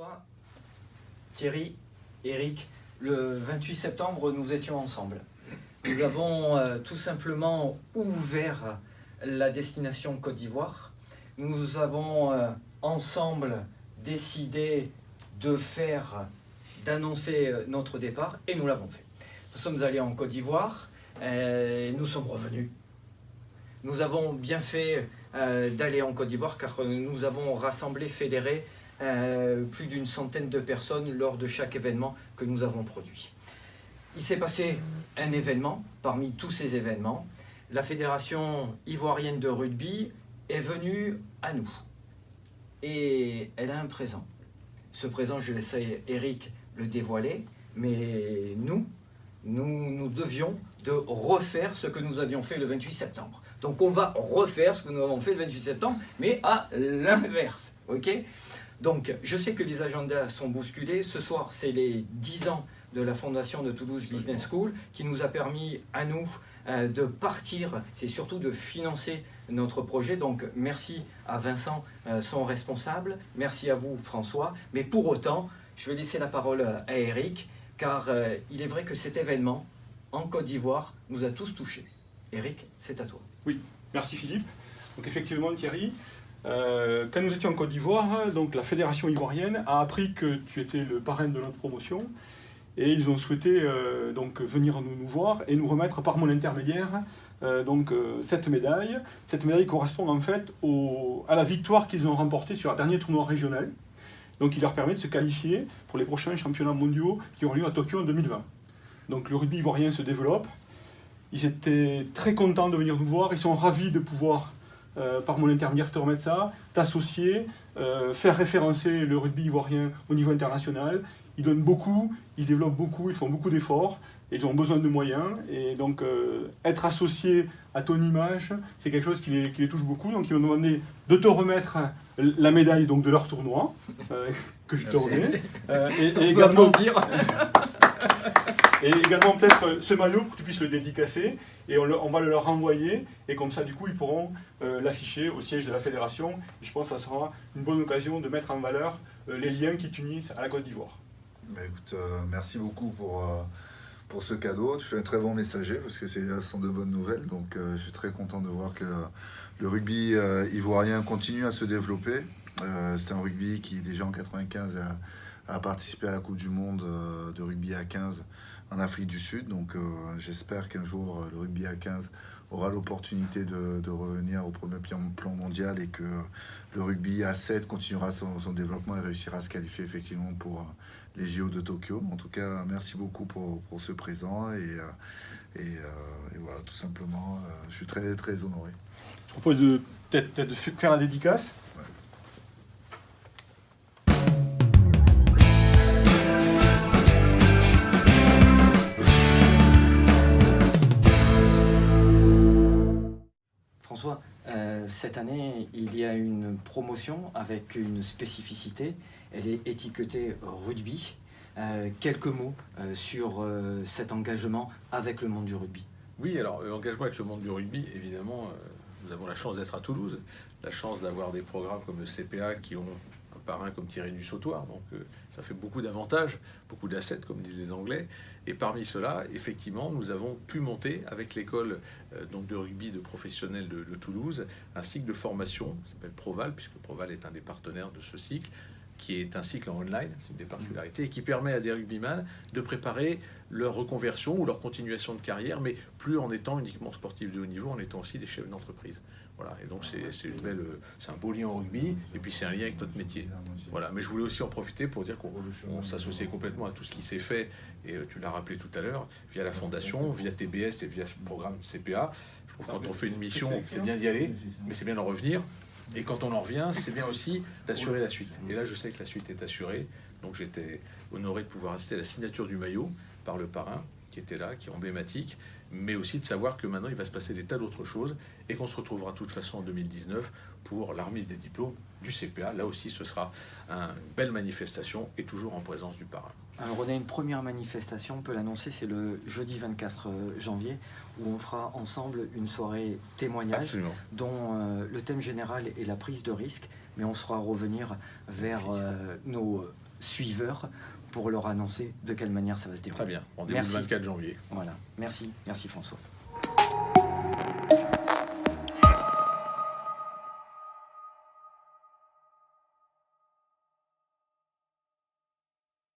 François, Thierry, Eric, le 28 septembre, nous étions ensemble. Nous avons tout simplement ouvert la destination Côte d'Ivoire. Nous avons ensemble décidé d'annoncer notre départ et nous l'avons fait. Nous sommes allés en Côte d'Ivoire et nous sommes revenus. Nous avons bien fait d'aller en Côte d'Ivoire car nous avons rassemblé, fédéré plus d'une centaine de personnes lors de chaque événement que nous avons produit. Il s'est passé un événement parmi tous ces événements. La Fédération ivoirienne de rugby est venue à nous et elle a un présent. Ce présent, je laisserai Eric le dévoiler, mais nous devions de refaire ce que nous avions fait le 28 septembre. Donc on va refaire ce que nous avons fait le 28 septembre, mais à l'inverse. Okay ? Donc je sais que les agendas sont bousculés. Ce soir, c'est les 10 ans de la fondation de Toulouse Business School qui nous a permis à nous de partir et surtout de financer notre projet. Donc merci à Vincent, son responsable. Merci à vous, François. Mais pour autant, je vais laisser la parole à Eric, car il est vrai que cet événement en Côte d'Ivoire nous a tous touchés. Eric, c'est à toi. Oui, merci Philippe. Donc effectivement Thierry, quand nous étions en Côte d'Ivoire, donc la Fédération ivoirienne a appris que tu étais le parrain de notre promotion et ils ont souhaité donc venir nous voir et nous remettre par mon intermédiaire cette médaille. Cette médaille correspond en fait à la victoire qu'ils ont remportée sur un dernier tournoi régional. Donc il leur permet de se qualifier pour les prochains championnats mondiaux qui auront lieu à Tokyo en 2020. Donc le rugby ivoirien se développe. Ils étaient très contents de venir nous voir. Ils sont ravis de pouvoir, par mon intermédiaire, te remettre ça, t'associer, faire référencer le rugby ivoirien au niveau international. Ils donnent beaucoup, ils se développent beaucoup, ils font beaucoup d'efforts. Et ils ont besoin de moyens. Et donc, être associé à ton image, c'est quelque chose qui les touche beaucoup. Donc, ils m'ont demandé de te remettre la médaille donc, de leur tournoi, que je te remets. Et également... Et également peut-être ce maillot pour que tu puisses le dédicacer et on va le leur renvoyer et comme ça du coup ils pourront l'afficher au siège de la fédération et je pense que ça sera une bonne occasion de mettre en valeur les liens qui t'unissent à la Côte d'Ivoire. Bah, écoute, merci beaucoup pour ce cadeau, tu fais un très bon messager parce que ce sont de bonnes nouvelles donc je suis très content de voir que le rugby ivoirien continue à se développer. C'est un rugby qui déjà en 1995 a participé à la Coupe du Monde de rugby à 15 en Afrique du Sud. Donc j'espère qu'un jour le rugby à 15 aura l'opportunité de revenir au premier plan mondial et que le rugby à 7 continuera son développement et réussira à se qualifier effectivement pour les JO de Tokyo. En tout cas, merci beaucoup pour ce présent et voilà, tout simplement, je suis très, très honoré. Je propose peut-être de faire la dédicace. François, cette année, il y a une promotion avec une spécificité. Elle est étiquetée rugby. Quelques mots sur cet engagement avec le monde du rugby. Oui, alors l'engagement avec le monde du rugby, évidemment, nous avons la chance d'être à Toulouse, la chance d'avoir des programmes comme le CPA qui ont un parrain comme Thierry Dussautoir, donc ça fait beaucoup d'avantages, beaucoup d'assets comme disent les Anglais. Et parmi ceux-là, effectivement, nous avons pu monter avec l'école donc de rugby de professionnels de Toulouse un cycle de formation qui s'appelle Proval, puisque Proval est un des partenaires de ce cycle, qui est un cycle en online, c'est une des particularités, et qui permet à des rugbyman de préparer leur reconversion ou leur continuation de carrière, mais plus en étant uniquement sportifs de haut niveau, en étant aussi des chefs d'entreprise. Voilà, et donc c'est un beau lien au rugby, et puis c'est un lien avec notre métier. Voilà, mais je voulais aussi en profiter pour dire qu'on s'associe complètement à tout ce qui s'est fait, et tu l'as rappelé tout à l'heure, via la fondation, via TBS et via ce programme CPA. Je trouve que quand on fait une mission, c'est bien d'y aller, mais c'est bien d'en revenir. Et quand on en revient, c'est bien aussi d'assurer la suite. Et là, je sais que la suite est assurée. Donc j'étais honoré de pouvoir assister à la signature du maillot par le parrain, qui était là, qui est emblématique, mais aussi de savoir que maintenant, il va se passer des tas d'autres choses et qu'on se retrouvera de toute façon en 2019 pour la remise des diplômes du CPA. Là aussi, ce sera une belle manifestation et toujours en présence du parrain. Alors on a une première manifestation, on peut l'annoncer, c'est le jeudi 24 janvier, où on fera ensemble une soirée témoignage. Absolument. Dont le thème général est la prise de risque, mais on saura revenir vers nos suiveurs pour leur annoncer de quelle manière ça va se dérouler. Très bien. Rendez-vous le Merci. 24 janvier. Voilà. Merci François.